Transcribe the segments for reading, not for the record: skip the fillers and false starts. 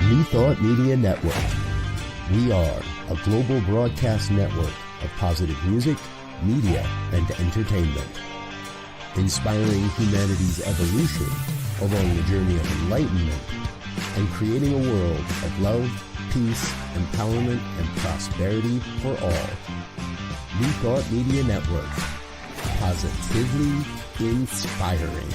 New Thought Media Network. We are a global broadcast network of positive music, media, and entertainment, inspiring humanity's evolution along the journey of enlightenment and creating a world of love, peace, empowerment, and prosperity for all. New Thought Media Network. Positively inspiring.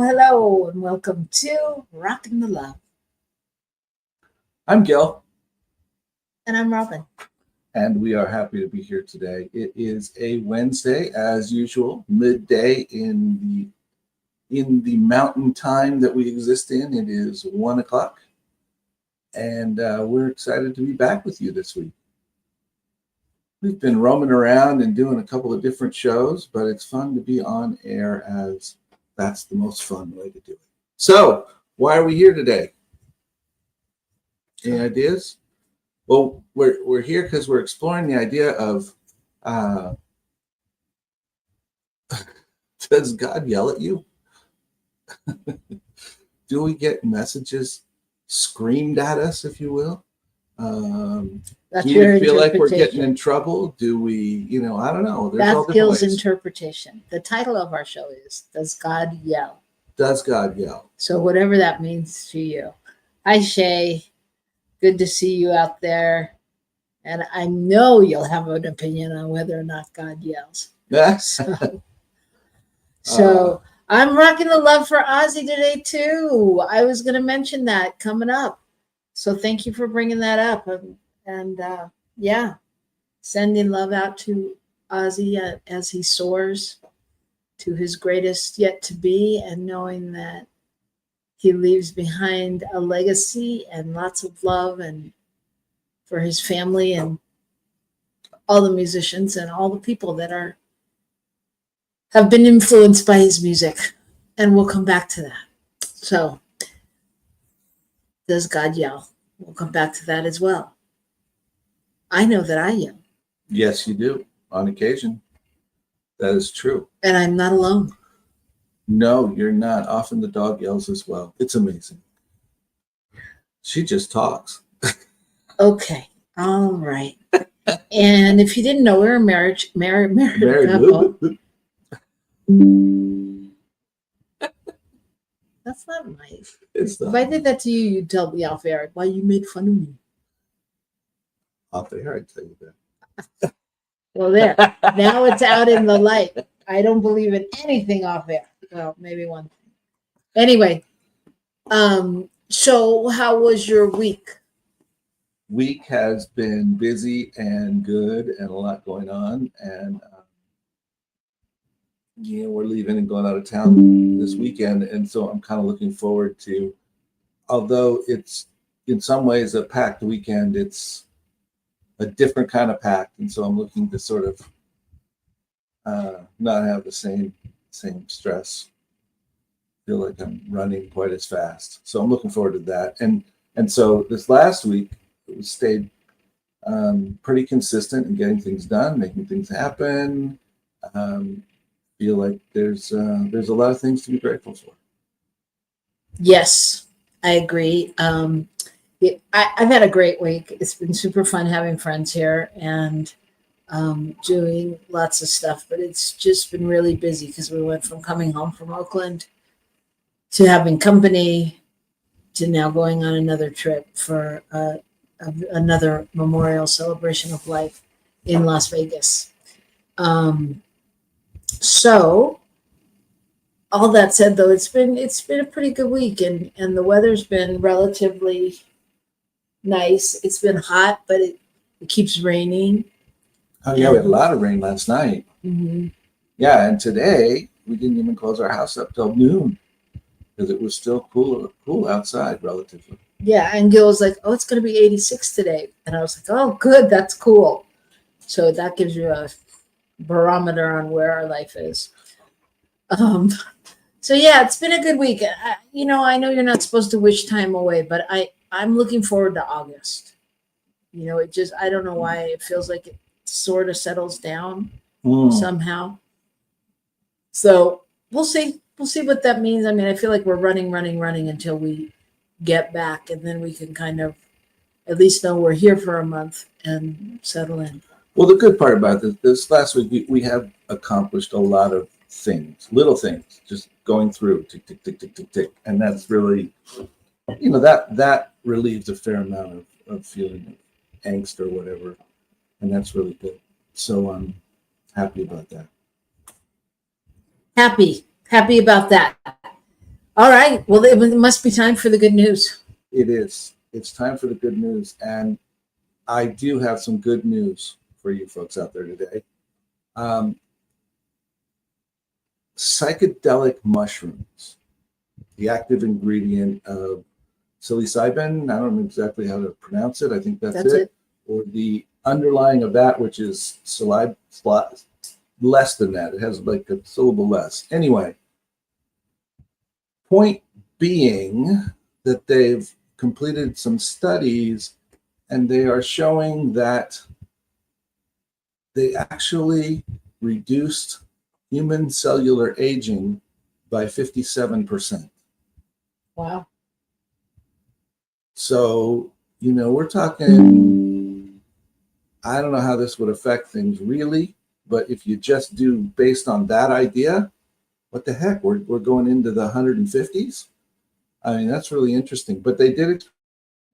Hello, and welcome to Rockin the Love. I'm Gil. And I'm Robyn. And we are happy to be here today. It is a Wednesday, as usual, midday in the mountain time that we exist in. It is 1 o'clock. And we're excited to be back with you this week. We've been roaming around and doing a couple of different shows, but it's fun to be on air, as that's the most fun way to do it. So, why are we here today? Any ideas? Well, we're here because we're exploring the idea of does God yell at you? Do we get messages screamed at us, if you will? That's do we feel like we're getting in trouble? Do we, I don't know. That's Gil's interpretation. The title of our show is, Does God Yell? Does God yell? So whatever that means to you. Hi, Shay. Good to see you out there. And I know you'll have an opinion on whether or not God yells. So I'm rocking the love for Ozzy today, too. I was going to mention that coming up. So thank you for bringing that up. And sending love out to Ozzy as he soars to his greatest yet to be, and knowing that he leaves behind a legacy and lots of love and for his family and all the musicians and all the people that have been influenced by his music. And we'll come back to that. So, does God yell? We'll come back to that as well. I know that I yell. Yes, you do. On occasion. That is true. And I'm not alone. No, you're not. Often the dog yells as well. It's amazing. She just talks. Okay. All right. And if you didn't know, we're a married couple. That's not nice. It's not. If I did that to you, you'd tell me off air why you made fun of me. Off air, I'd tell you that. Well, there. Now it's out in the light. I don't believe in anything off air. Well, maybe one thing. Anyway, so how was your week? Week has been busy and good and a lot going on. And, we're leaving and going out of town this weekend. And so I'm kind of looking forward to, although it's in some ways a packed weekend, it's a different kind of packed. And so I'm looking to sort of not have the same stress. Feel like I'm running quite as fast. So I'm looking forward to that. And so this last week, it stayed pretty consistent in getting things done, making things happen. Feel like there's a lot of things to be grateful for. Yes, I agree. I've had a great week. It's been super fun having friends here and doing lots of stuff, but it's just been really busy because we went from coming home from Oakland to having company to now going on another trip for another memorial celebration of life in Las Vegas. So all that said, though, it's been a pretty good week, and the weather's been relatively nice. It's been hot, but it keeps raining. Oh yeah, we had a lot of rain last night. Mm-hmm. Yeah, and today we didn't even close our house up till noon because it was still cool outside relatively. Yeah, and Gil was like, "Oh, it's going to be 86 today," and I was like, "Oh, good, that's cool." So that gives you a barometer on where our life is. So yeah, it's been a good week. I know you're not supposed to wish time away, but I'm looking forward to August. I don't know why it feels like it sort of settles down somehow. So we'll see. We'll see what that means. I mean, I feel like we're running until we get back, and then we can kind of at least know we're here for a month and settle in. Well, the good part about this last week, we have accomplished a lot of things, little things, just going through tick, tick, tick, tick, tick, tick. And that's really, that relieves a fair amount of feeling of angst or whatever. And that's really good. So I'm happy about that. Happy about that. All right. Well, it must be time for the good news. It is. It's time for the good news. And I do have some good news for you folks out there today. Psychedelic mushrooms, the active ingredient of psilocybin, I don't know exactly how to pronounce it. I think that's it. Or the underlying of that, which is less than that. It has like a syllable less. Anyway, point being that they've completed some studies and they are showing that they actually reduced human cellular aging by 57%. Wow. So, we're talking, I don't know how this would affect things really, but if you just do based on that idea, what the heck? We're going into the 150s. I mean, that's really interesting. But they did it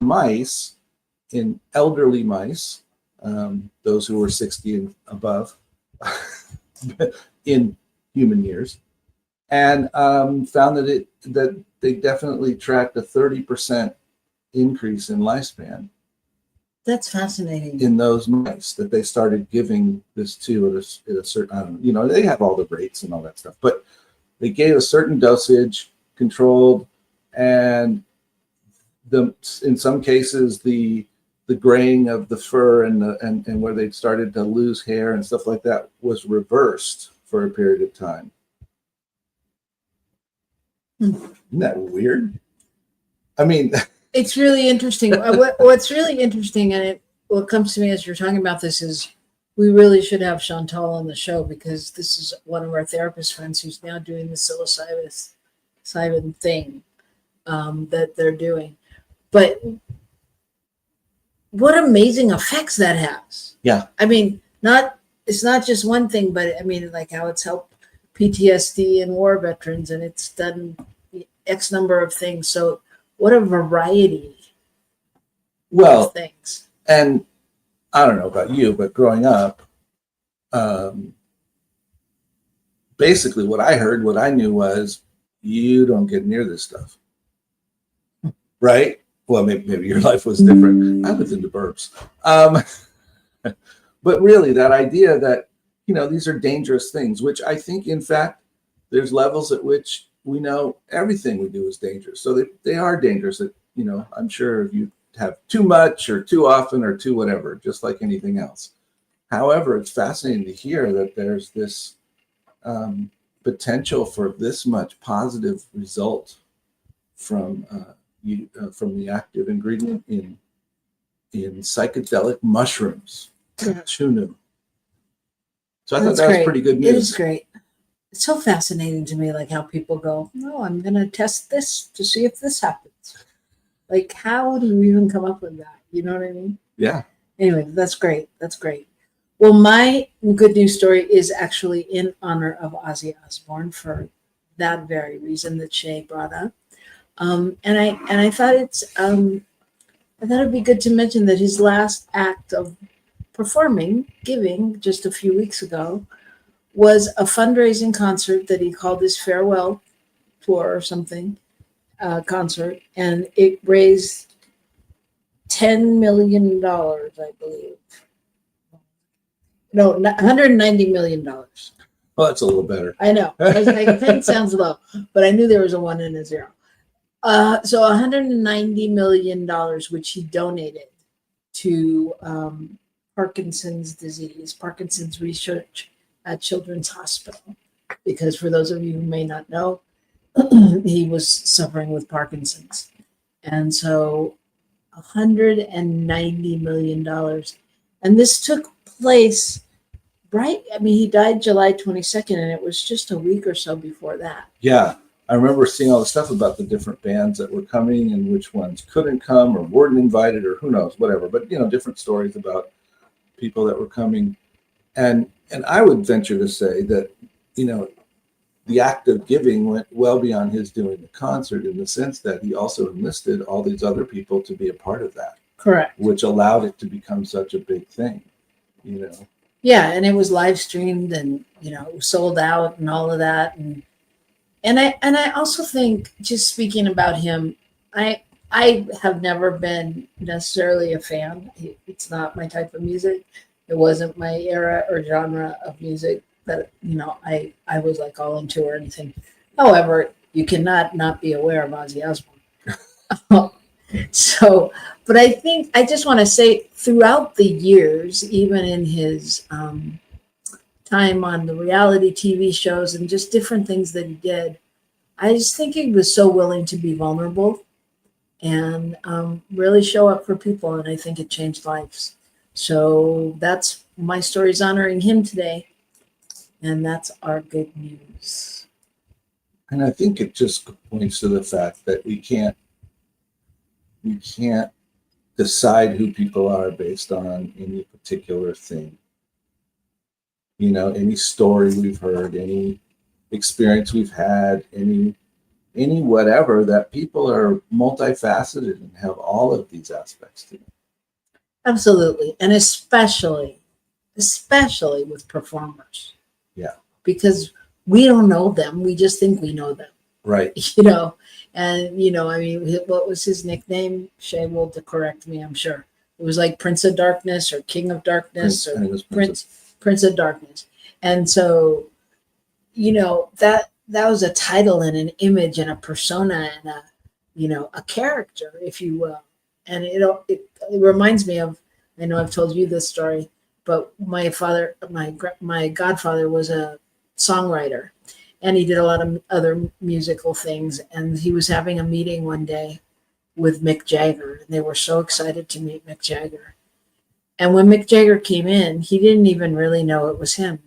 in mice, in elderly mice, those who were 60 and above in human years, and found that they definitely tracked a 30% increase in lifespan. That's fascinating. In those mice that they started giving this to at a certain, I don't know, they have all the rates and all that stuff, but they gave a certain dosage, controlled, and in some cases the graying of the fur and where they started to lose hair and stuff like that was reversed for a period of time. Isn't that weird? I mean, it's really interesting. What's really interesting, and what comes to me as you're talking about this is we really should have Chantal on the show, because this is one of our therapist friends who's now doing the psilocybin thing that they're doing. But what amazing effects that has. Yeah. I mean, it's not just one thing, but I mean, like how it's helped PTSD and war veterans, and it's done X number of things. So what a variety of things. And I don't know about you, but growing up, basically what I knew was you don't get near this stuff. Right? Well, maybe your life was different. I lived in the burbs. But really that idea that, these are dangerous things, which I think, in fact, there's levels at which we know everything we do is dangerous. So they are dangerous. I'm sure if you have too much or too often or too whatever, just like anything else. However, it's fascinating to hear that there's this potential for this much positive result from the active ingredient in psychedelic mushrooms. Who knew? So I thought that was pretty good news. It is great. It's so fascinating to me, like how people go, "No, I'm going to test this to see if this happens." Like, how do you even come up with that? You know what I mean? Yeah. Anyway, that's great. That's great. Well, my good news story is actually in honor of Ozzy Osbourne, for that very reason that Shay brought up. And I thought it'd be good to mention that his last act of giving just a few weeks ago, was a fundraising concert that he called his farewell tour or something, concert, and it raised $10 million, I believe. No, $190 million. Well, that's a little better. I know. I was like, 10 sounds low, but I knew there was a 1 and a 0. So $190 million, which he donated to Parkinson's disease, Parkinson's research at Children's Hospital. Because for those of you who may not know, he was suffering with Parkinson's. And so $190 million. And this took place right. I mean, he died July 22nd, and it was just a week or so before that. Yeah. I remember seeing all the stuff about the different bands that were coming and which ones couldn't come or weren't invited or who knows, whatever. But, different stories about people that were coming. And I would venture to say that, the act of giving went well beyond his doing the concert in the sense that he also enlisted all these other people to be a part of that. Correct. Which allowed it to become such a big thing, Yeah, and it was live streamed and, it was sold out and all of that. And I also think, just speaking about him, I have never been necessarily a fan. It's not my type of music. It wasn't my era or genre of music that, I was like all into or anything. However, you cannot not be aware of Ozzy Osbourne. So, but I think I just want to say throughout the years, even in his time on the reality TV shows and just different things that he did, I just think he was so willing to be vulnerable and really show up for people. And I think it changed lives. So that's my story's honoring him today. And that's our good news. And I think it just points to the fact that we can't decide who people are based on any particular thing. Any story we've heard, any experience we've had, any whatever, that people are multifaceted and have all of these aspects to them. Absolutely. And especially with performers. Yeah. Because we don't know them. We just think we know them. Right. And, I mean, what was his nickname? Shay will correct me, I'm sure. It was like Prince of Darkness or King of Darkness or Prince of Darkness. And so, that was a title and an image and a persona and a character, if you will. And it reminds me of, I know I've told you this story, but my godfather was a songwriter, and he did a lot of other musical things. And he was having a meeting one day with Mick Jagger, and they were so excited to meet Mick Jagger. And when Mick Jagger came in, he didn't even really know it was him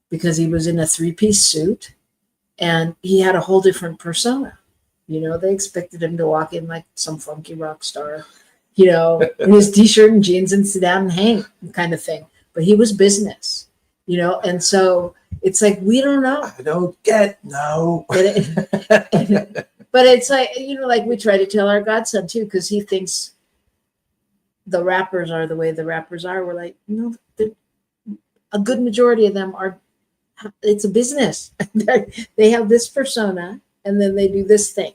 because he was in a 3-piece suit and he had a whole different persona. They expected him to walk in like some funky rock star, in his t-shirt and jeans and sit down and hang kind of thing. But he was business, and so it's like, we don't know. I don't get no. But it's like, like we try to tell our godson too, because he thinks the rappers are the way the rappers are. We're like, no, a good majority of them are, it's a business. They have this persona and then they do this thing,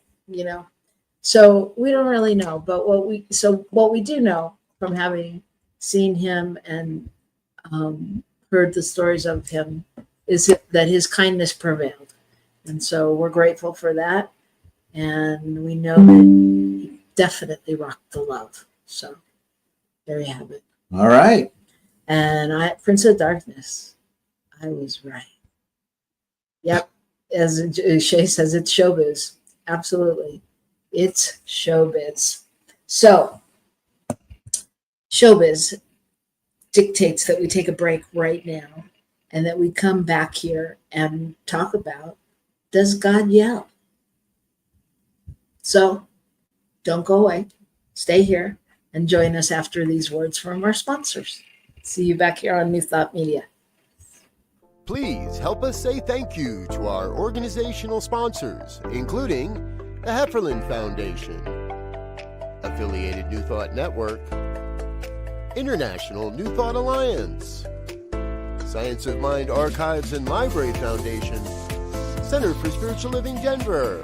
So we don't really know. But what we do know from having seen him and heard the stories of him is that his kindness prevailed. And so we're grateful for that. And we know that he definitely rocked the love. So there you have it. All right. And Prince of Darkness, I was right. Yep. As Shay says, it's showbiz. Absolutely. It's showbiz. So showbiz dictates that we take a break right now and that we come back here and talk about, does God yell? So don't go away. Stay here and join us after these words from our sponsors. See you back here on New Thought Media. Please help us say thank you to our organizational sponsors, including the Hefferland Foundation, Affiliated New Thought Network, International New Thought Alliance, Science of Mind Archives and Library Foundation, Center for Spiritual Living Denver,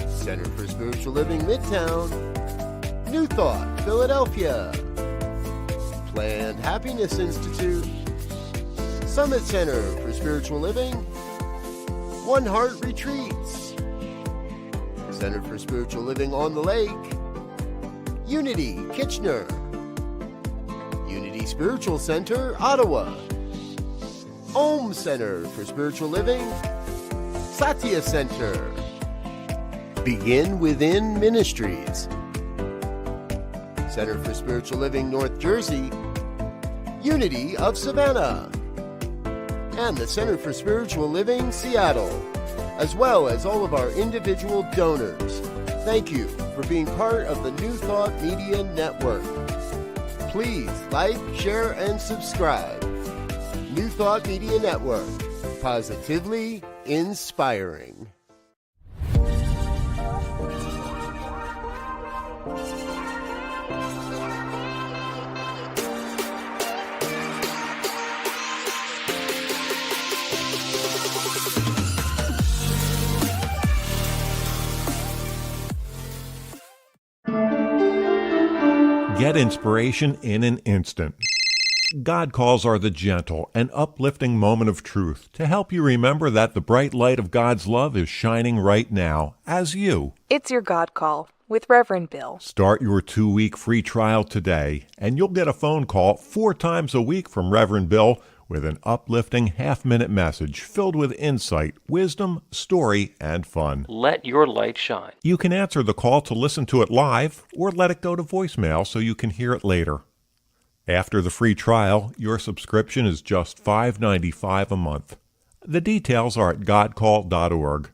Center for Spiritual Living Midtown, New Thought, Philadelphia, Planned Happiness Institute, Summit Center for Spiritual Living, One Heart Retreats, Center for Spiritual Living on the Lake, Unity, Kitchener, Unity Spiritual Center, Ottawa, Om Center for Spiritual Living, Satya Center, Begin Within Ministries, Center for Spiritual Living, North Jersey, Unity of Savannah, and the Center for Spiritual Living, Seattle, as well as all of our individual donors. Thank you for being part of the New Thought Media Network. Please like, share, and subscribe. New Thought Media Network, positively inspiring. Get inspiration in an instant. God calls are the gentle and uplifting moment of truth to help you remember that the bright light of God's love is shining right now as you. It's your God Call with Reverend Bill. Start your 2-week free trial today, and you'll get a phone call 4 times a week from Reverend Bill with an uplifting half-minute message filled with insight, wisdom, story, and fun. Let your light shine. You can answer the call to listen to it live or let it go to voicemail so you can hear it later. After the free trial, your subscription is just $5.95 a month. The details are at godcall.org.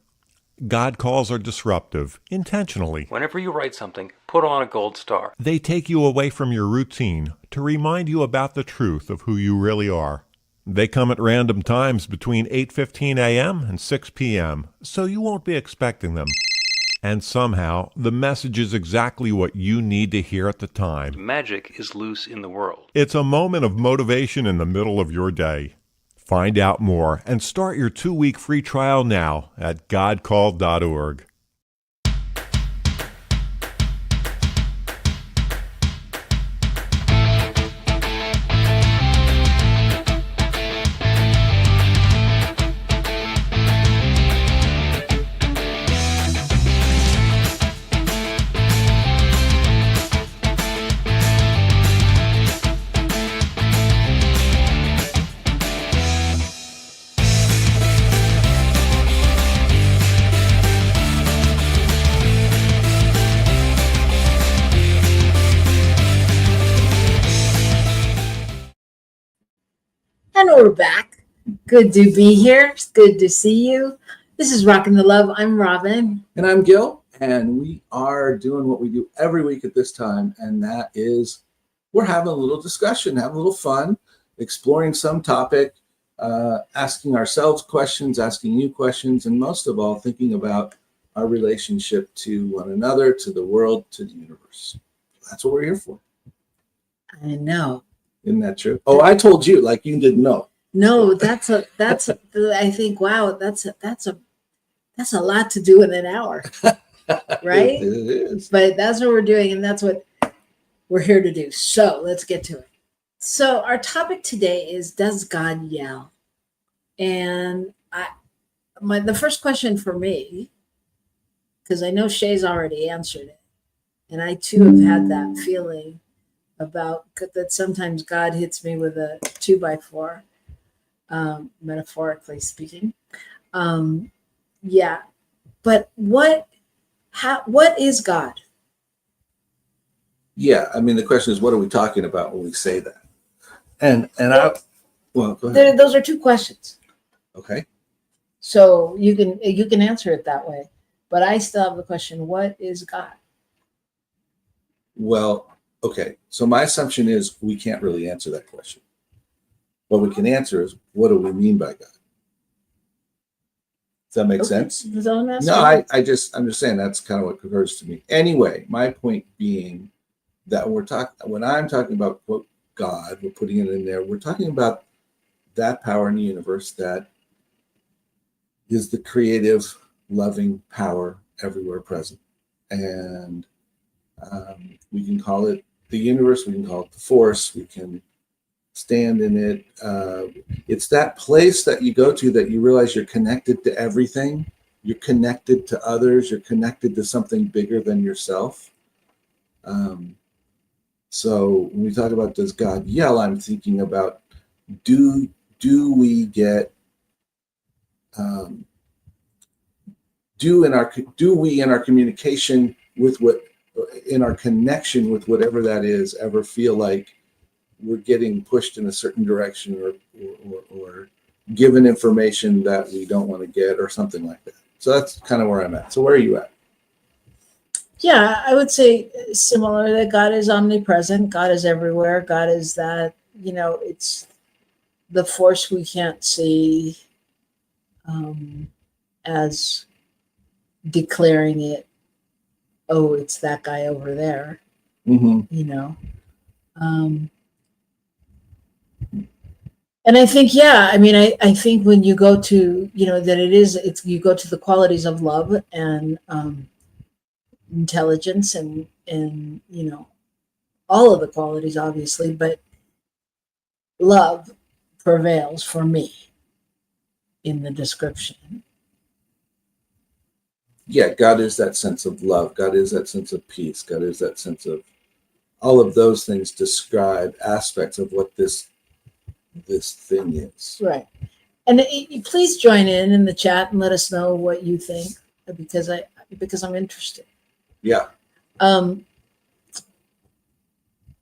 God calls are disruptive, intentionally. Whenever you write something, put on a gold star. They take you away from your routine to remind you about the truth of who you really are. They come at random times between 8:15 a.m. and 6 p.m., so you won't be expecting them. And somehow, the message is exactly what you need to hear at the time. Magic is loose in the world. It's a moment of motivation in the middle of your day. Find out more and start your 2-week free trial now at godcall.org. And we're back. Good to be here. It's good to see you. This is Rockin the Love. I'm Robyn. And I'm Gil, and we are doing what we do every week at this time, and that is we're having a little discussion, having a little fun, exploring some topic, asking ourselves questions, asking you questions, and most of all, thinking about our relationship to one another, to the world, to the universe. That's what we're here for. I know. Isn't that true? Oh, I told you, like you didn't know. No, I think, wow, that's a lot to do in an hour, right? It is. But that's what we're doing, and that's what we're here to do. So let's get to it. So our topic today is, does God yell? And the first question for me, because I know Shay's already answered it, and I too have had that feeling about that sometimes God hits me with a 2x4, metaphorically speaking. Yeah, but what is God? Yeah, I mean, the question is, what are we talking about when we say that? And well, go ahead. Those are two questions. Okay. So you can answer it that way, but I still have the question: what is God? Well, okay. So my assumption is we can't really answer that question. What we can answer is, what do we mean by God? Does that make sense? Does that make sense? No, I'm just saying that's kind of what occurs to me. Anyway, my point being that when I'm talking about quote God, we're putting it in there. We're talking about that power in the universe that is the creative, loving power everywhere present. And We can call it the universe. We can call it the force. We can stand in it. It's that place that you go to that you realize you're connected to everything. You're connected to others. You're connected to something bigger than yourself. So when we talk about does God yell, I'm thinking about do we get do we in our communication with what in our connection with whatever that is ever feel like we're getting pushed in a certain direction or given information that we don't want to get or something like that. So that's kind of where I'm at. So where are you at? Yeah, I would say similar, that God is omnipresent. God is everywhere. God is that, it's the force we can't see, as declaring it, oh, it's that guy over there, and I think, I think when you go to, that you go to the qualities of love and intelligence and all of the qualities, obviously, but love prevails for me in the description. Yeah, God is that sense of love. God is that sense of peace. God is that sense of all of those things describe aspects of what this thing is. Right. And please join in the chat and let us know what you think, because I'm interested. Yeah.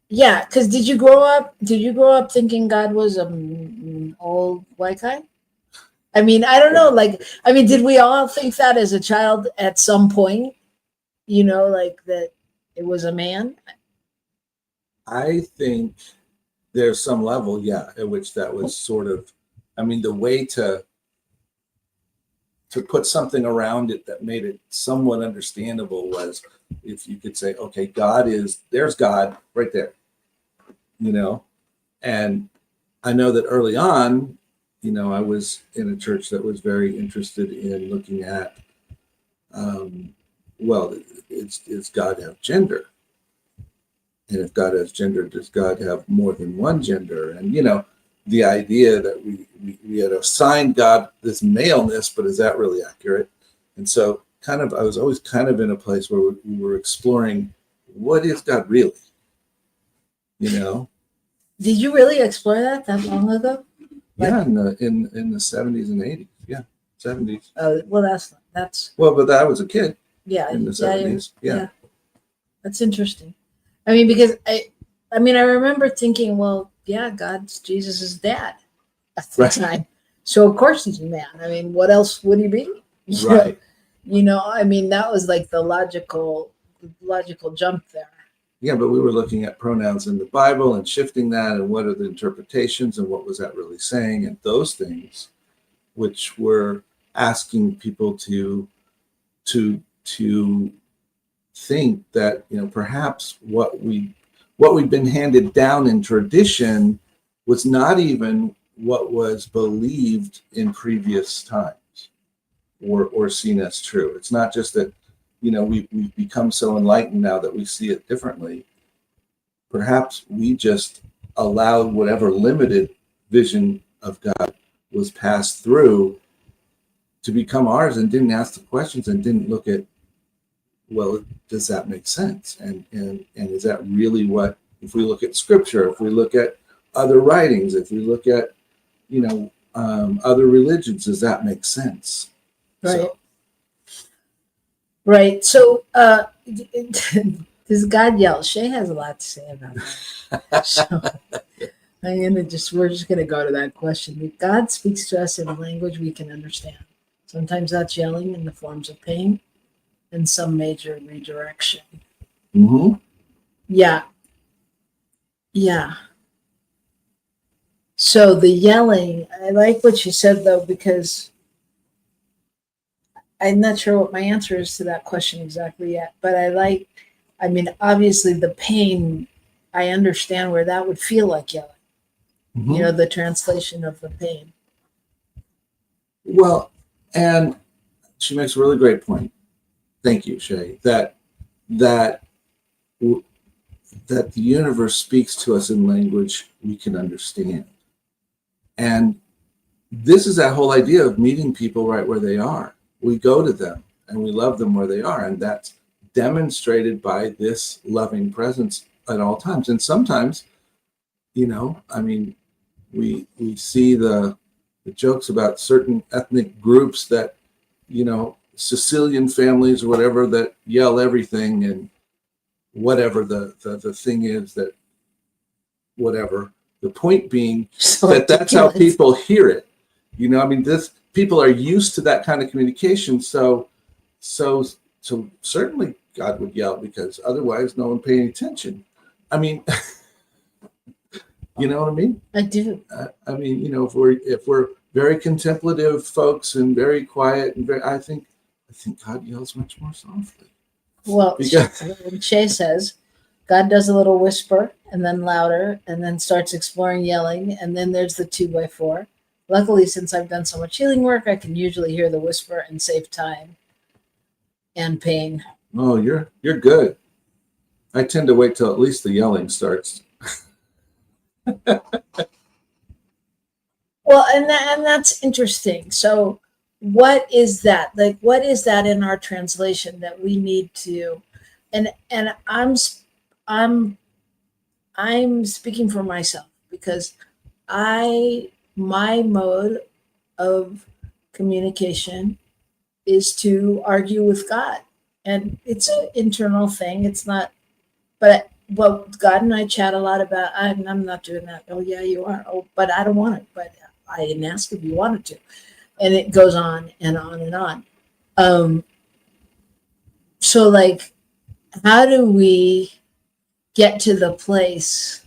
Yeah, because did you grow up thinking God was an old white guy? I mean, I don't know. Did we all think that as a child at some point? Like that it was a man? I think there's some level, yeah, at which that was sort of, the way to put something around it that made it somewhat understandable was if you could say, okay, there's God right there, and I know that early on, I was in a church that was very interested in looking at, does God have gender? And if God has gender, does God have more than one gender? And, the idea that we had assigned God this maleness, but is that really accurate? And so I was always kind of in a place where we were exploring, what is God really? Did you really explore that long ago? Yeah, in the 70s and 80s. Yeah, 70s. Well, that's. Well, but I was a kid. Yeah, in the 70s. Yeah. That's interesting. Because I remember thinking, well, yeah, God's Jesus' dad at the time, so of course he's a man. What else would he be? Right. That was like the logical jump there. Yeah, but we were looking at pronouns in the Bible and shifting that, and what are the interpretations, and what was that really saying, and those things, which were asking people to think that perhaps what we've been handed down in tradition was not even what was believed in previous times or seen as true. It's not just that we've become so enlightened now that we see it differently. Perhaps we just allowed whatever limited vision of God was passed through to become ours, and didn't ask the questions and didn't look at, well, does that make sense? And is that really what, if we look at scripture, if we look at other writings, if we look at, other religions, does that make sense? Right. Right. So, does God yell? Shay has a lot to say about that. So we're just going to go to that question. God speaks to us in a language we can understand. Sometimes that's yelling in the forms of pain and some major redirection. Mm-hmm. Yeah. Yeah. So the yelling, I like what you said, though, because I'm not sure what my answer is to that question exactly yet, but obviously the pain, I understand where that would feel like yelling, Mm-hmm. The translation of the pain. Well, and she makes a really great point. Thank you, Shay. That that the universe speaks to us in language we can understand. And this is that whole idea of meeting people right where they are. We go to them and we love them where they are. And that's demonstrated by this loving presence at all times. And sometimes, I mean, we see the jokes about certain ethnic groups that, Sicilian families or whatever, that yell everything, and whatever the thing is, that whatever. The point being that's how people hear it. I mean, people are used to that kind of communication. So certainly God would yell, because otherwise no one paying attention. I mean, you know what I mean? I do. I mean, if we're very contemplative folks and very quiet and I think God yells much more softly. Well, Shay says, God does a little whisper and then louder and then starts exploring yelling. And then there's the 2x4. Luckily, since I've done so much healing work, I can usually hear the whisper and save time and pain. Oh, you're good. I tend to wait till at least the yelling starts. Well, and that's interesting. So what is that? Like, what is that in our translation that we need to, and I'm speaking for myself, because my mode of communication is to argue with God. And it's an internal thing. It's not, but God and I chat a lot about, I'm not doing that. Oh yeah, you are. Oh, but I don't want it. But I didn't ask if you wanted to. And it goes on and on and on. So like, how do we get to the place?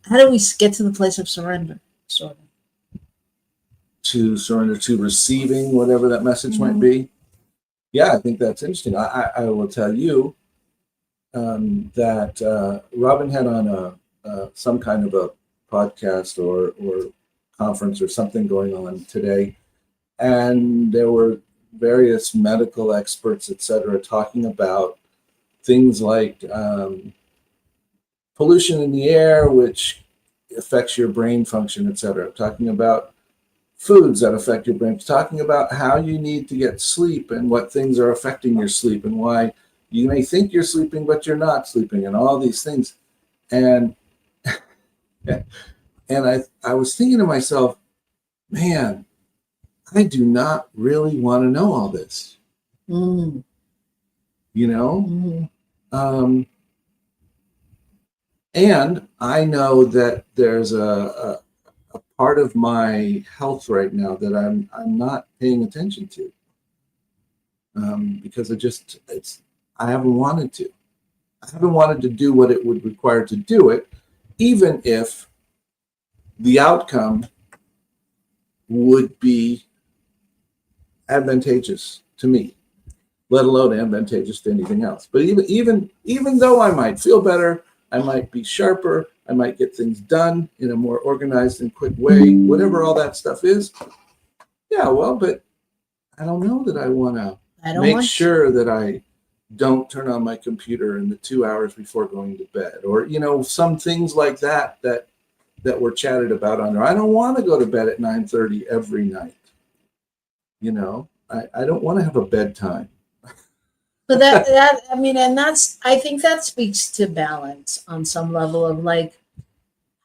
How do we get to the place of surrender, sort of? To surrender to receiving whatever that message might be. Yeah, I think that's interesting. I will tell you that Robyn had on some kind of a podcast or conference or something going on today, and there were various medical experts, etc., talking about things like pollution in the air, which affects your brain function, etc., talking about foods that affect your brain, talking about how you need to get sleep and what things are affecting your sleep and why you may think you're sleeping, but you're not sleeping, and all these things. And I was thinking to myself, man, I do not really want to know all this. And I know that there's a part of my health right now that I'm not paying attention to, because I haven't wanted to. I haven't wanted to do what it would require to do it, even if the outcome would be advantageous to me, let alone advantageous to anything else. But even though I might feel better, I might be sharper, I might get things done in a more organized and quick way, whatever all that stuff is. Yeah, well, but I don't know that I want to make sure that I don't turn on my computer in the 2 hours before going to bed, or some things like that were chatted about on there. I don't want to go to bed at 9:30 every night. I don't want to have a bedtime. But I think that speaks to balance on some level of like,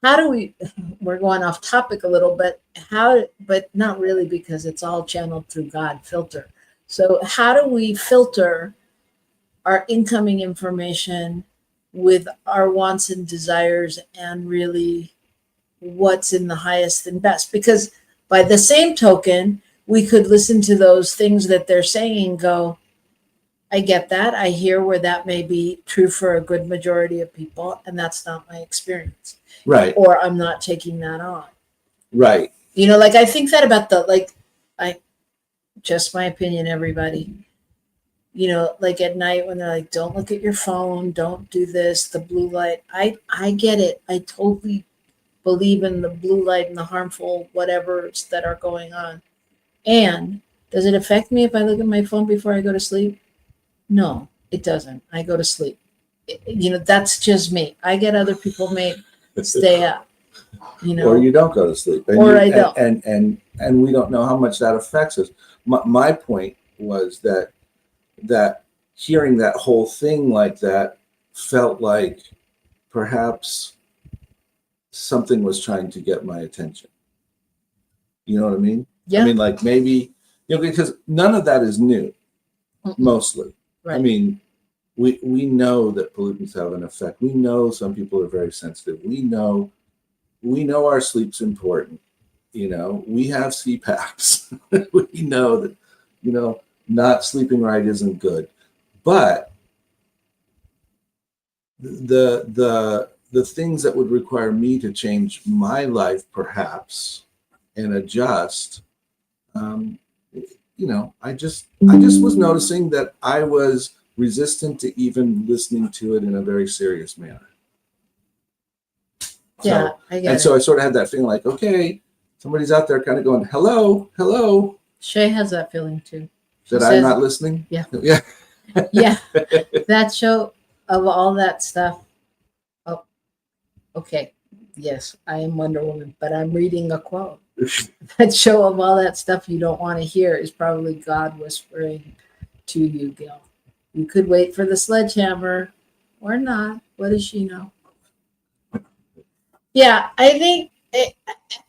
how do we're going off topic a little bit, but not really, because it's all channeled through God filter. So how do we filter our incoming information with our wants and desires and really what's in the highest and best? Because by the same token, we could listen to those things that they're saying and go, I get that. I hear where that may be true for a good majority of people, and that's not my experience. Right. Or I'm not taking that on. Right. Like I think that about just my opinion, everybody. Like at night when they're like, don't look at your phone, don't do this, the blue light. I get it. I totally believe in the blue light and the harmful whatevers that are going on. And does it affect me if I look at my phone before I go to sleep? No. It doesn't. I go to sleep. That's just me. I get other people may stay up, Or you don't go to sleep. I don't. And we don't know how much that affects us. My point was that hearing that whole thing like that felt like perhaps something was trying to get my attention. You know what I mean? Yeah. I mean, like maybe, because none of that is new, mostly. Right. I mean, we know that pollutants have an effect. We know some people are very sensitive. We know our sleep's important. We have CPAPs. We know that, not sleeping right isn't good. But the things that would require me to change my life, perhaps, and adjust, I just was noticing that I was resistant to even listening to it in a very serious manner. Yeah, I get it. So I sort of had that feeling like, okay, somebody's out there kind of going, hello, hello. Shay has that feeling too. That I'm not listening? Yeah. Yeah. Yeah. That show of all that stuff. Oh, okay. Yes, I am Wonder Woman, but I'm reading a quote. That show of all that stuff you don't want to hear is probably God whispering to you, Gil. You could wait for the sledgehammer or not. What does she know? Yeah, I think,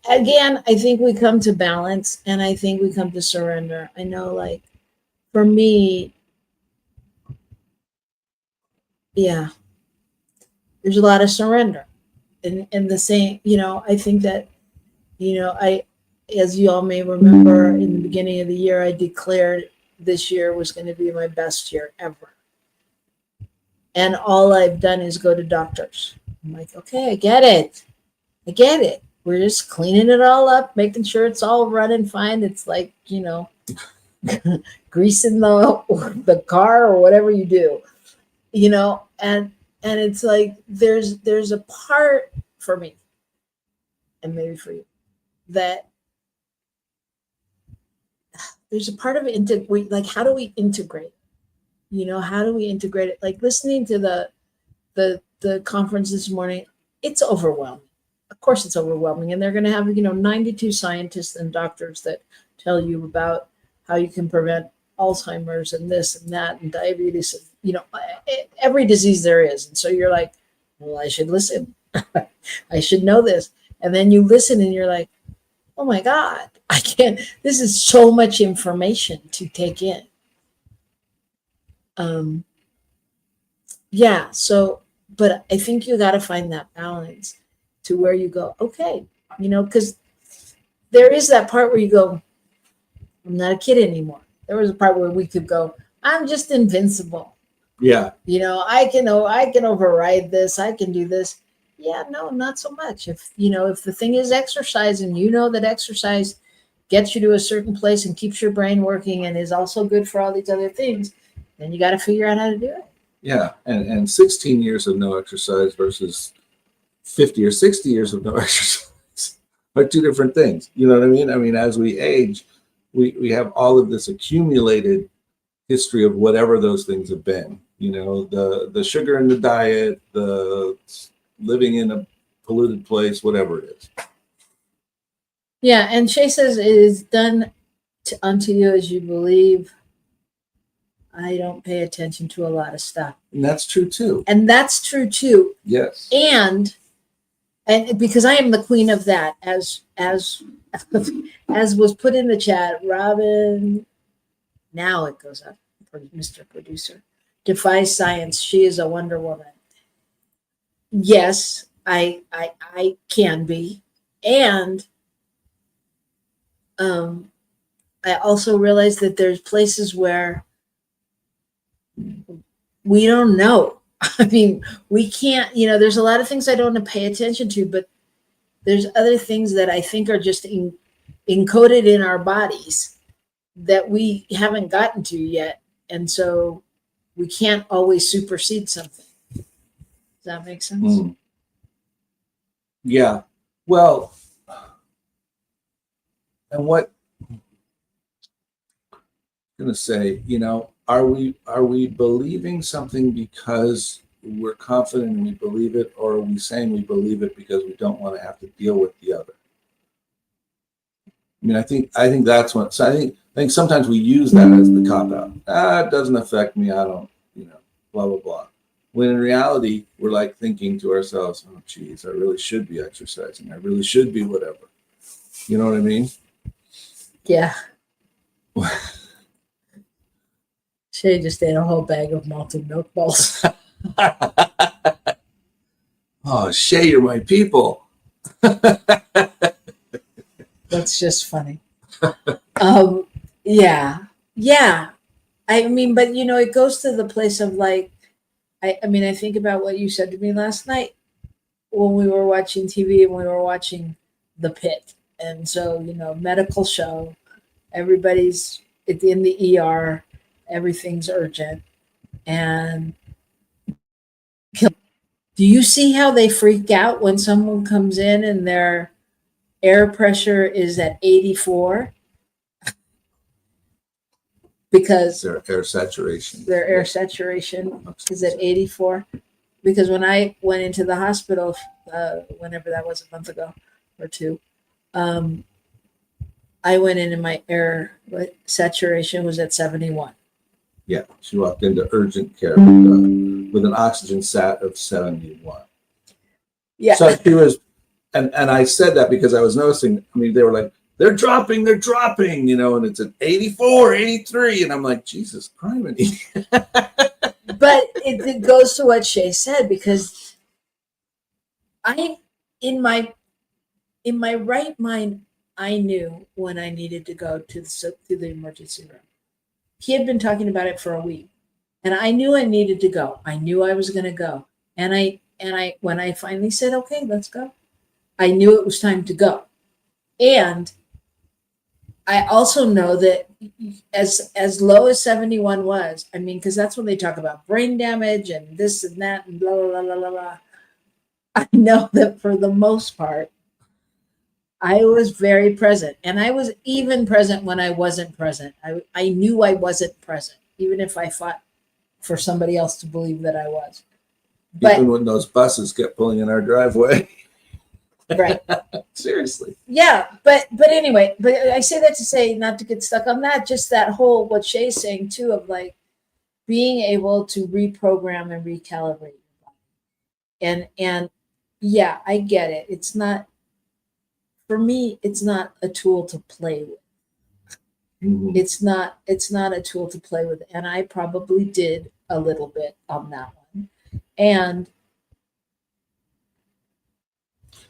I think we come to balance, and I think we come to surrender. I know, like, for me, yeah, there's a lot of surrender. And the same, I think that, as you all may remember, in the beginning of the year, I declared this year was going to be my best year ever. And all I've done is go to doctors. I'm like, okay, I get it. We're just cleaning it all up, making sure it's all running fine. It's like, greasing the car or whatever you do, and it's like there's a part for me, and maybe for you, that there's a part of it. Like, how do we integrate? How do we integrate it? Like, listening to the conference this morning, it's overwhelming. Of course, it's overwhelming, and they're going to have 92 scientists and doctors that tell you about how you can prevent Alzheimer's and this and that and diabetes and every disease there is. And so you're like, well, I should listen. I should know this. And then you listen and you're like, oh my God, I can't. This is so much information to take in. Yeah. So, but I think you got to find that balance to where you go, okay, because there is that part where you go, I'm not a kid anymore. There was a part where we could go, I'm just invincible. Yeah. I can override this. I can do this. Yeah, no, not so much. If the thing is exercise, and that exercise gets you to a certain place and keeps your brain working and is also good for all these other things, then you got to figure out how to do it. Yeah. And 16 years of no exercise versus 50 or 60 years of no exercise are two different things. You know what I mean? I mean, as we age, we have all of this accumulated history of whatever those things have been. The sugar in the diet, the living in a polluted place, whatever it is. Yeah, and Shay says, it is done unto you as you believe. I don't pay attention to a lot of stuff. And that's true too. Yes. And because I am the queen of that, as was put in the chat, Robyn, now it goes up for Mr. Producer, defies science. She is a Wonder Woman. Yes, I can be. And I also realize that there's places where we don't know. I mean, we can't, there's a lot of things I don't want to pay attention to, but there's other things that I think are just encoded in our bodies that we haven't gotten to yet. And so we can't always supersede something. Does that make sense? Mm. Yeah. Well, and what I'm going to say, are we believing something because we're confident and we believe it, or are we saying we believe it because we don't want to have to deal with the other? I mean, I think that's what. So I think sometimes we use that as the cop out. It doesn't affect me. I don't, blah blah blah. When in reality, we're like thinking to ourselves, "Oh, geez, I really should be exercising. I really should be whatever." You know what I mean? Yeah. Shay just ate a whole bag of malted milk balls. Oh, Shay, you're my people. That's just funny. Yeah. I mean, but it goes to the place of like, I mean, I think about what you said to me last night when we were watching TV and we were watching The Pit. And so, medical show, everybody's in the ER, everything's urgent. And do you see how they freak out when someone comes in and their air pressure is at 84? Because Their air saturation. Their air saturation is at 84. Because when I went into the hospital, whenever that was, a month ago or two, I went in and my air saturation was at 71. Yeah, she walked into urgent care with an oxygen sat of 71. Yeah. So she was, and I said that because I was noticing, I mean, they were like, they're dropping, and it's at 84, 83. And I'm like, Jesus Christ. But it goes to what Shay said, because in my right mind, I knew when I needed to go to the emergency room. He had been talking about it for a week, and I knew I needed to go. I knew I was going to go. And I when I finally said, okay, let's go, I knew it was time to go. And I also know that as low as 71 was, I mean, because that's when they talk about brain damage and this and that and blah, blah, blah, blah, blah. I know that for the most part, I was very present. And I was even present when I wasn't present. I knew I wasn't present, even if I fought for somebody else to believe that I was. But, even when those buses kept pulling in our driveway. Right. Seriously. Yeah, but anyway, but I say that to say, not to get stuck on that, just that whole, what Shay's saying too, of like being able to reprogram and recalibrate your body. And yeah, I get it. It's not, for me, it's not a tool to play with. Mm-hmm. It's not a tool to play with. And I probably did a little bit on that one. And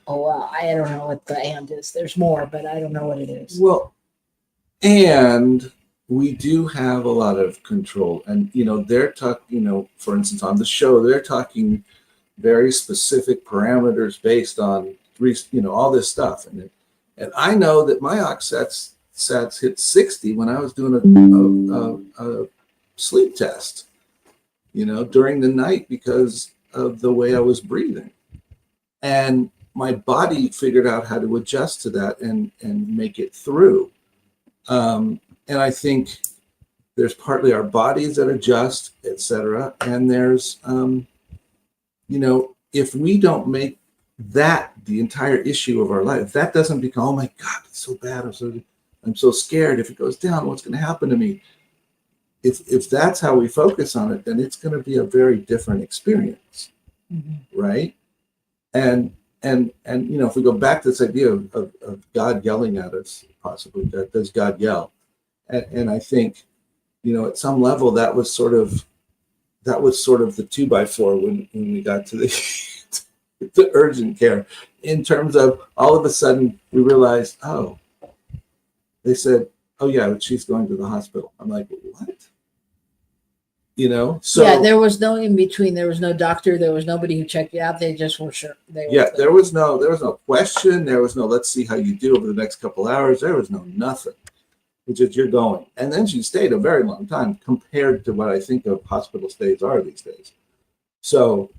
oh, well, I don't know what the and is. There's more, but I don't know what it is. Well, and we do have a lot of control. And, they're talking, for instance, on the show, they're talking very specific parameters based on, all this stuff. And I know that my ox sats hit 60 when I was doing a sleep test, during the night because of the way I was breathing. And my body figured out how to adjust to that and make it through. And I think there's partly our bodies that adjust, etc. And there's, if we don't make that the entire issue of our life, if that doesn't become, oh my God, it's so bad, I'm so scared. If it goes down, what's going to happen to me? If that's how we focus on it, then it's going to be a very different experience, right? And if we go back to this idea of God yelling at us, possibly, does God yell? And I think, at some level that was sort of the 2x4 when we got to the urgent care, in terms of all of a sudden we realized, oh, they said, oh yeah, she's going to the hospital. I'm like, what? So yeah, there was no in between. There was no doctor. There was nobody who checked you out. They just were sure. There was no question. There was no, let's see how you do over the next couple hours. There was no nothing. It's just, you're going. And then she stayed a very long time compared to what I think of hospital stays are these days. So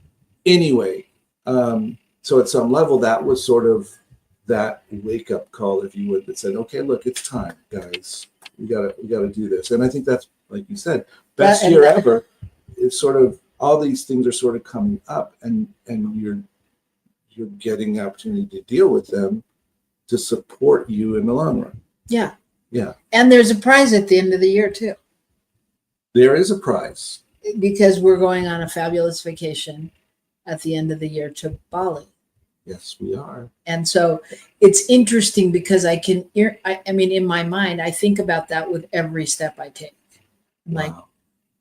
anyway, so at some level, that was sort of that wake up call, if you would, that said, okay, look, it's time, guys. We gotta do this. And I think that's like you said, best year ever. It's sort of all these things are sort of coming up, and you're getting the opportunity to deal with them to support you in the long run. Yeah. Yeah. And there's a prize at the end of the year too. There is a prize. Because we're going on a fabulous vacation at the end of the year to Bali. Yes, we are. And so it's interesting because I mean, in my mind, I think about that with every step I take. Wow.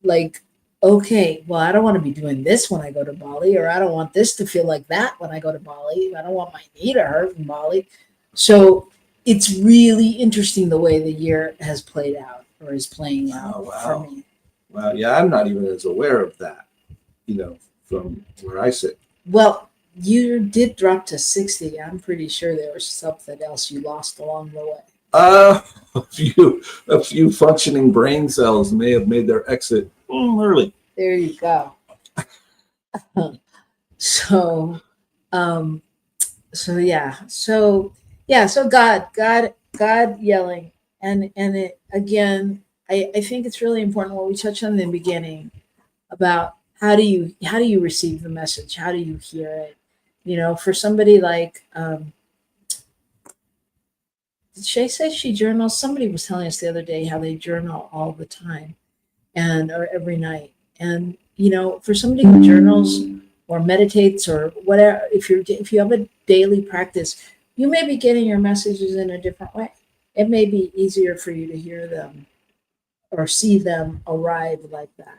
Like, okay, well, I don't want to be doing this when I go to Bali, or I don't want this to feel like that when I go to Bali. I don't want my knee to hurt in Bali. So it's really interesting the way the year has played out or is playing out for me. Wow. Yeah, I'm not even as aware of that, from where I sit. Well, you did drop to 60. I'm pretty sure there was something else you lost along the way. A few functioning brain cells may have made their exit early. There you go. So God yelling. And it, again, I think it's really important what we touched on in the beginning about how do you receive the message? How do you hear it? For somebody like, did Shay say she journals? Somebody was telling us the other day how they journal all the time or every night. And, for somebody who journals or meditates or whatever, if you have a daily practice, you may be getting your messages in a different way. It may be easier for you to hear them or see them arrive like that.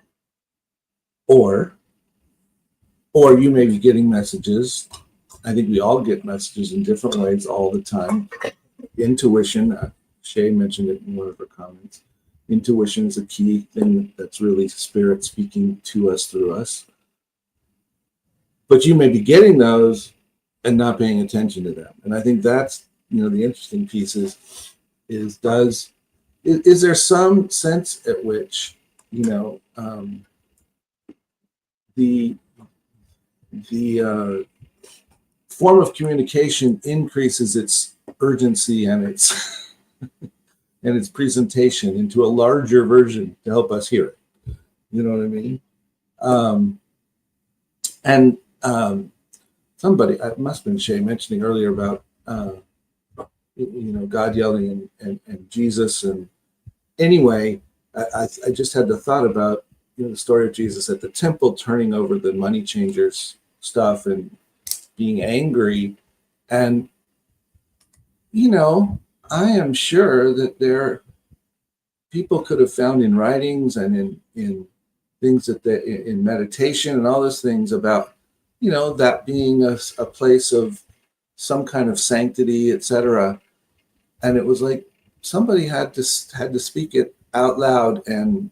Or you may be getting messages. I think we all get messages in different ways all the time. Intuition, Shay mentioned it in one of her comments. Intuition is a key thing that's really spirit speaking to us through us. But you may be getting those and not paying attention to them. And I think that's, the interesting piece is there some sense at which, the form of communication increases its urgency and its and its presentation into a larger version to help us hear it. You know what I mean? Somebody, it must have been Shay mentioning earlier about God yelling and Jesus. And anyway, I just had the thought about the story of Jesus at the temple turning over the money changers stuff and being angry. And I am sure that people could have found in writings and in things in meditation and all those things about that being a place of some kind of sanctity, etc. And it was like somebody had to speak it out loud and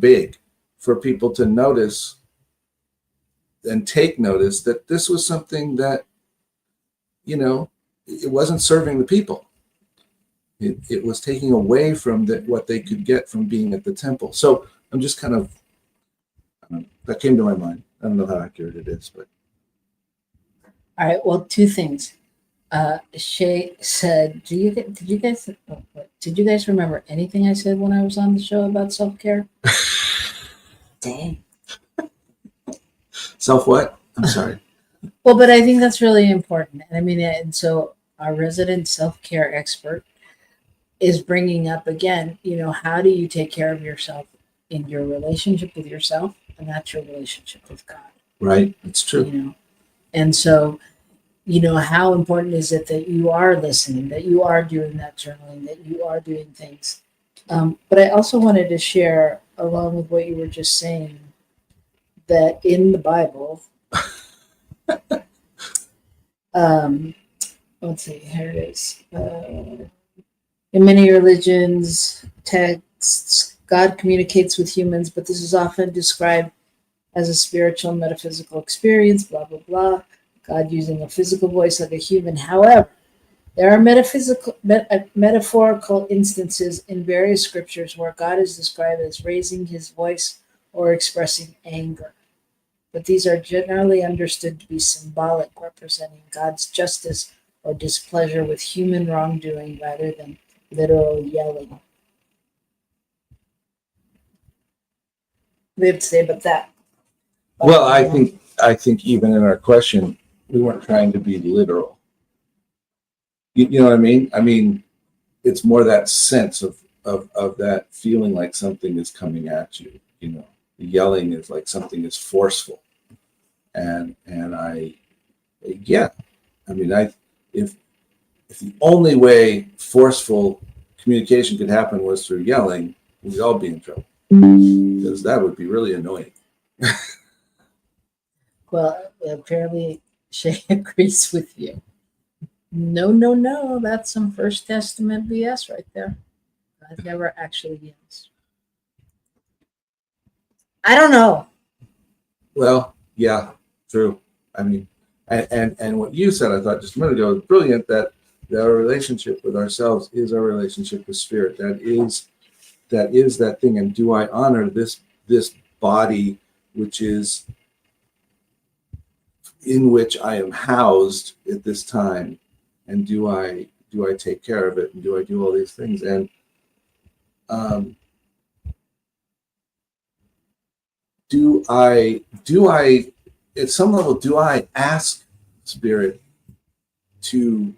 big for people to notice and take notice that this was something that it wasn't serving the people. It was taking away from what they could get from being at the temple. So I'm just kind of that came to my mind. I don't know how accurate it is, but all right. Well, two things. Shay said, did you guys remember anything I said when I was on the show about self-care? Dang. Self what? I'm sorry. Well, but I think that's really important. And I mean, and so our resident self-care expert is bringing up again, how do you take care of yourself in your relationship with yourself? And that's your relationship with God. Right. It's true. And so, how important is it that you are listening, that you are doing that journaling, that you are doing things? But I also wanted to share, along with what you were just saying, that in the Bible, let's see, here it is. In many religions, texts, God communicates with humans, but this is often described as a spiritual and metaphysical experience, blah, blah, blah. God using a physical voice like a human. However, there are metaphorical instances in various scriptures where God is described as raising his voice or expressing anger. But these are generally understood to be symbolic, representing God's justice or displeasure with human wrongdoing rather than literal yelling. we have to say about that? Well, I think even in our question, we weren't trying to be literal. You know what I mean? I mean, it's more that sense of that feeling like something is coming at you. You know, the yelling is like something is forceful, and yeah, I mean, if the only way forceful communication could happen was through yelling, we'd all be in trouble, because that would be really annoying. Well, apparently Shay agrees with you. No, that's some First Testament BS right there. God never actually yells. I don't know. Well, yeah, true. I mean, and what you said, I thought just a minute ago, was brilliant. That our relationship with ourselves is our relationship with spirit. That is that thing. And do I honor this body, which is in which I am housed at this time, and do I take care of it, and do I do all these things? And do I at some level, do I ask spirit to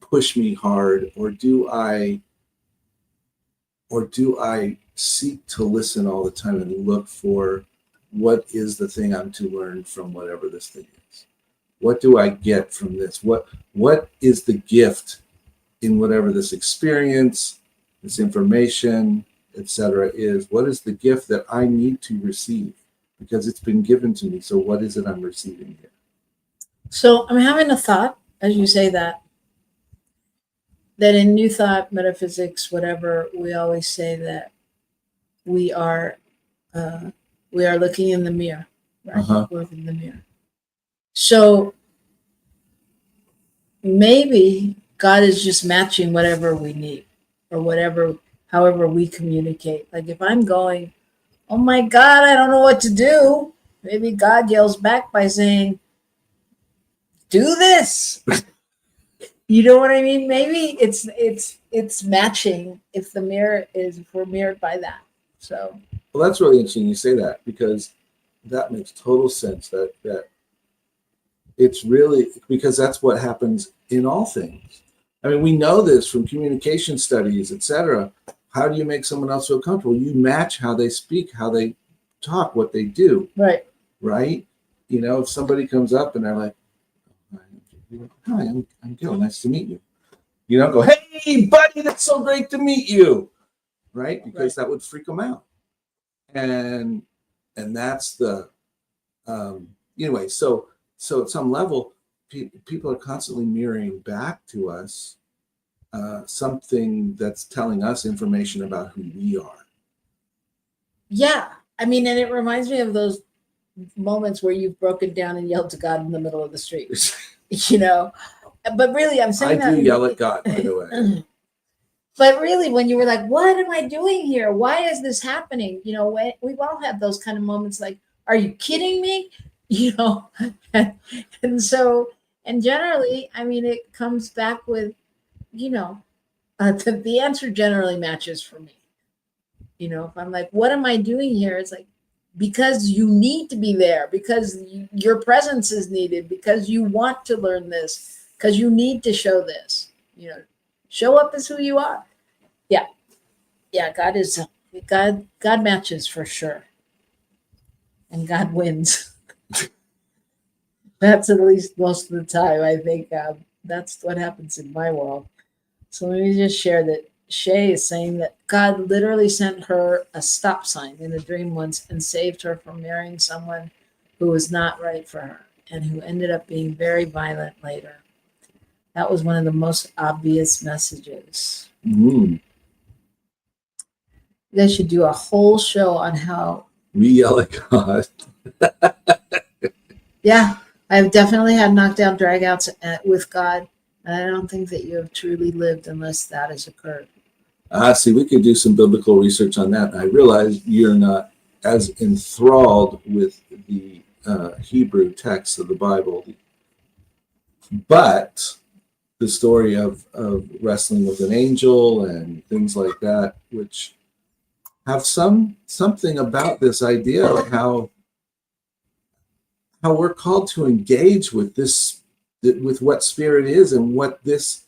push me hard, or do I seek to listen all the time and look for what is the thing I'm to learn from whatever this thing is? What do I get from this? What is the gift in whatever this experience, this information, etc. is? What is the gift that I need to receive? Because it's been given to me. So what is it I'm receiving here? So I'm having a thought as you say that in New Thought, metaphysics, whatever, we always say that we are looking in the mirror, right? Uh-huh. We're in the mirror. So maybe God is just matching whatever we need, or however we communicate. Like if I'm going, oh my God, I don't know what to do, maybe God yells back by saying, do this. You know what I mean? Maybe it's matching if we're mirrored by that. So Well, that's really interesting you say that, because that makes total sense. That it's really, because that's what happens in all things. I mean, we know this from communication studies, etc. How do you make someone else feel comfortable? You match how they speak, how they talk, what they do. Right? You know, if somebody comes up and they're like, "Hi, I'm Gil. Nice to meet you." You don't go, "Hey, buddy, that's so great to meet you," right? Because that would freak them out. And that's the anyway. So at some level, people are constantly mirroring back to us something that's telling us information about who we are. yeah, I mean, and it reminds me of those moments where you've broken down and yelled to God in the middle of the street. You know, but really, I'm saying I do yell at God, by the way. But really, when you were like, what am I doing here? Why is this happening? You know, we've all had those kind of moments like, are you kidding me? You know, and so, and generally, I mean, it comes back with, you know, the answer generally matches for me. You know, if I'm like, what am I doing here? It's like, because you need to be there, because your presence is needed, because you want to learn this, because you need to show this, you know, show up as who you are. Yeah, God matches for sure, and God wins. That's at least most of the time. I think that's what happens in my world. So let me just share that Shay is saying that God literally sent her a stop sign in a dream once and saved her from marrying someone who was not right for her and who ended up being very violent later. That was one of the most obvious messages. Mm. You guys should do a whole show on how. We yell at God. Yeah, I've definitely had knockdown dragouts with God, and I don't think that you have truly lived unless that has occurred. See, we could do some biblical research on that. I realize you're not as enthralled with the Hebrew text of the Bible, but the story of wrestling with an angel and things like that, which have something about this idea of how we're called to engage with this, with what spirit is, and what this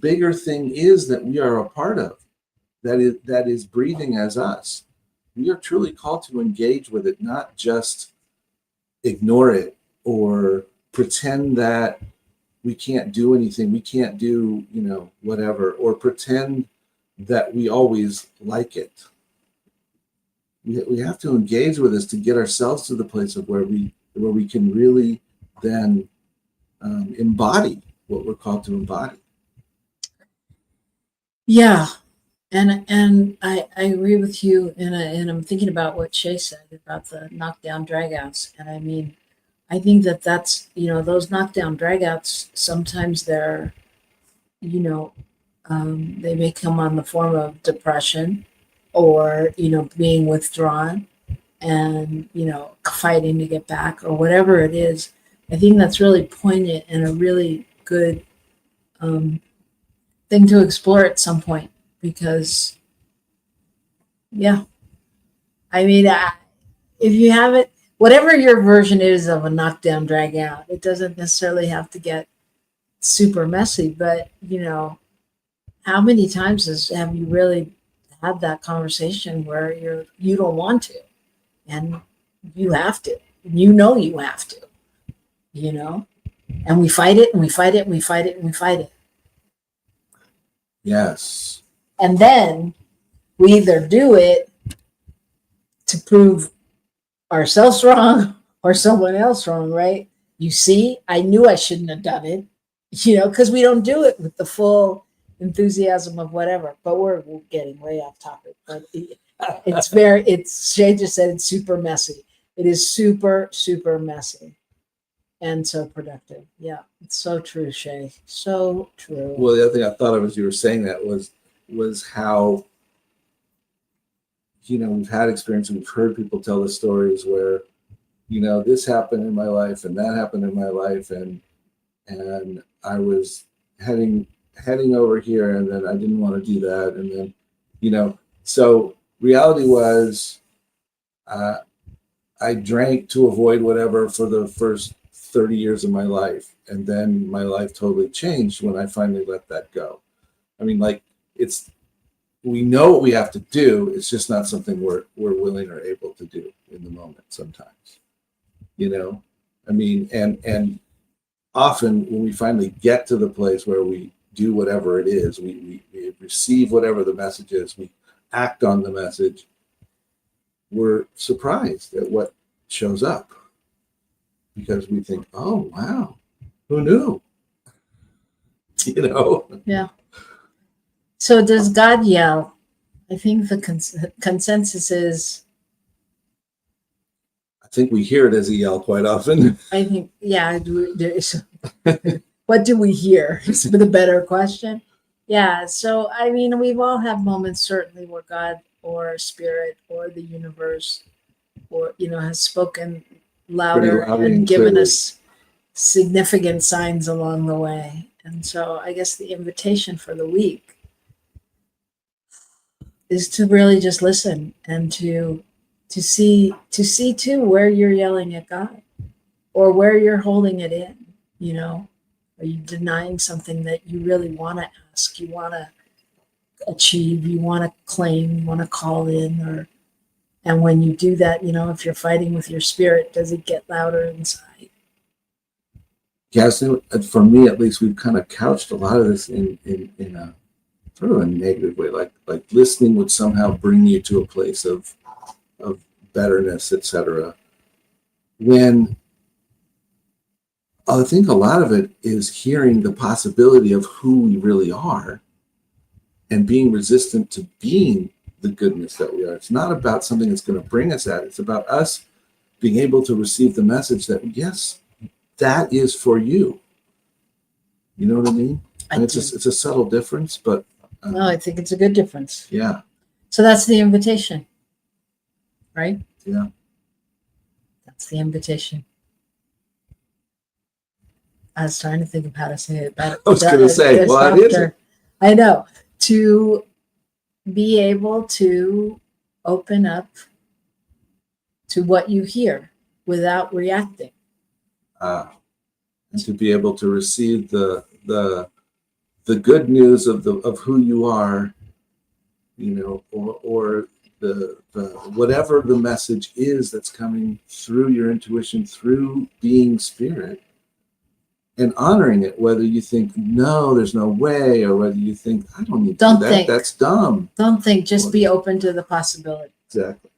bigger thing is that we are a part of, that is breathing as us. We are truly called to engage with it, not just ignore it or pretend that we can't do anything, we can't do, whatever, or pretend that we always like it. We have to engage with this to get ourselves to the place of where we can really then embody what we're called to embody. Yeah. And I agree with you, and I'm thinking about what Shay said about the knockdown dragouts. And I mean, I think that's, those knockdown dragouts, sometimes they're, they may come on the form of depression or, being withdrawn and, fighting to get back or whatever it is. I think that's really poignant and a really good thing to explore at some point. Because, yeah, I mean, if you have it, whatever your version is of a knockdown, drag out, it doesn't necessarily have to get super messy. But, how many times have you really had that conversation where you don't want to, and you have to, you have to, and we fight it and we fight it and we fight it and we fight it. Yes. And then we either do it to prove ourselves wrong or someone else wrong, right? You see, I knew I shouldn't have done it, because we don't do it with the full enthusiasm of whatever. But we're getting way off topic. But Shay just said it's super messy. It is super, super messy and so productive. Yeah, it's so true, Shay. So true. Well, the other thing I thought of as you were saying that was how, we've had experience and we've heard people tell the stories where, this happened in my life and that happened in my life, and I was heading over here, and then I didn't want to do that, and then, so reality was, I drank to avoid whatever for the first 30 years of my life, and then my life totally changed when I finally let that go. I mean, we know what we have to do. It's just not something we're willing or able to do in the moment sometimes, I mean, and often when we finally get to the place where we do whatever it is, we receive whatever the message is, we act on the message, we're surprised at what shows up, because we think, oh, wow, who knew? Yeah. So does God yell? I think the consensus is, I think we hear it as a yell quite often. I think, yeah. What do we hear is the better question. Yeah. So, I mean, we've all had moments certainly where God or spirit or the universe or, has spoken louder and given us significant signs along the way. And so I guess the invitation for the week is to really just listen and to see too where you're yelling at God or where you're holding it in. Are you denying something that you really want to ask, you want to achieve, you want to claim, you want to call in, and when you do that, if you're fighting with your spirit, does it get louder inside? Yes, for me at least, we've kind of couched a lot of this in a sort of a negative way, like listening would somehow bring you to a place of betterness, etc. When I think a lot of it is hearing the possibility of who we really are and being resistant to being the goodness that we are. It's not about something that's going to bring us that. It's about us being able to receive the message that, yes, that is for you. You know what I mean? And it's a subtle difference, but no, I think it's a good difference. Yeah. So that's the invitation, right? Yeah. That's the invitation. I was trying to think of how to say it. But I was going to say, well, it is. I know. To be able to open up to what you hear without reacting. And to be able to receive the good news of who you are, or the whatever the message is that's coming through your intuition, through being spirit, and honoring it, whether you think, no, there's no way, or whether you think, I don't need to do that. Think. That's dumb. Don't think, just be open to the possibility. Exactly.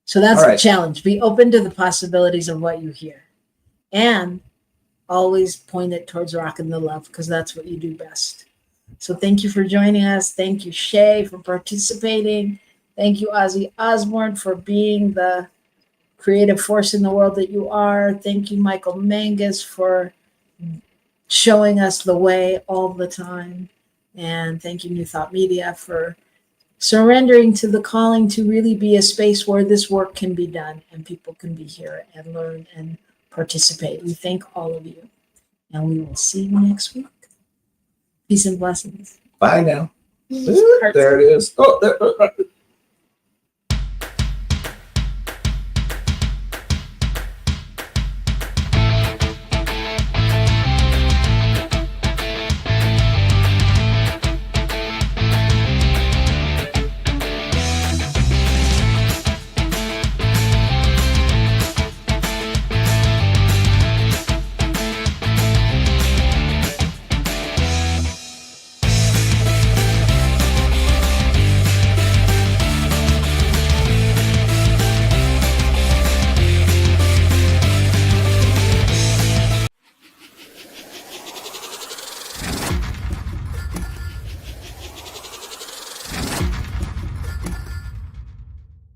So that's All the right. challenge. Be open to the possibilities of what you hear. And always point it towards Rockin the Love, because that's what you do best. So thank you for joining us. Thank you, Shay, for participating. Thank you, Ozzy Osbourne, for being the creative force in the world that you are. Thank you, Michael Mangus, for showing us the way all the time. And thank you, New Thought Media, for surrendering to the calling to really be a space where this work can be done and people can be here and learn and participate. We thank all of you, and we will see you next week. Peace and blessings. Bye now. Hearts. There it is. Oh, there.